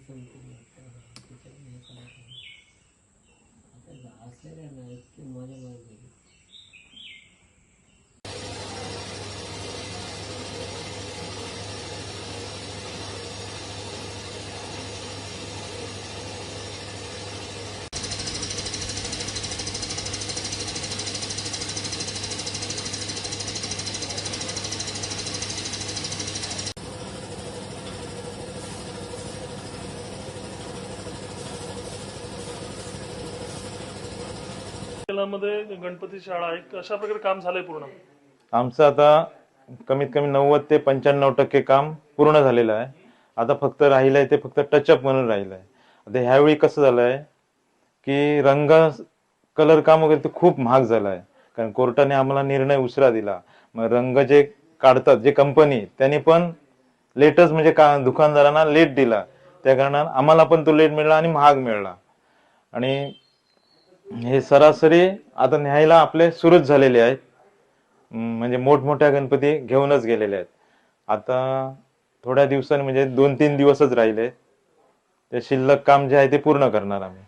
संपूर्ण त्याच्यामुळे हे करायचं आता असलेल्या ना इतकी माझ्या मागे मध्ये गणपती शाळा आहे, कशा प्रकारे काम झालंय पूर्ण? आमचं आता कमीत कमी 90 ते 95% काम पूर्ण झालेलं आहे. आता फक्त राहिलंय ते फक्त टचअप म्हणून राहिलंय. आता ह्यावेळी कसं झालंय की रंग कलर काम वगैरे ते खूप महाग झालं आहे, कारण कोर्टाने आम्हाला निर्णय उशिरा दिला. मग रंग जे काढतात जे कंपनी त्यांनी पण लेटच म्हणजे का दुकानदारांना लेट दिला, त्या कारणाने आम्हाला पण तो लेट मिळाला आणि महाग मिळाला. आणि हे सरासरी आता न्यायला आपले सुरूच झालेले आहेत, म्हणजे मोठमोठ्या गणपती घेऊनच गेलेले आहेत. आता थोड्या दिवसांनी म्हणजे 2-3 दिवसच राहिले, ते शिल्लक काम जे आहे ते पूर्ण करणार आम्ही.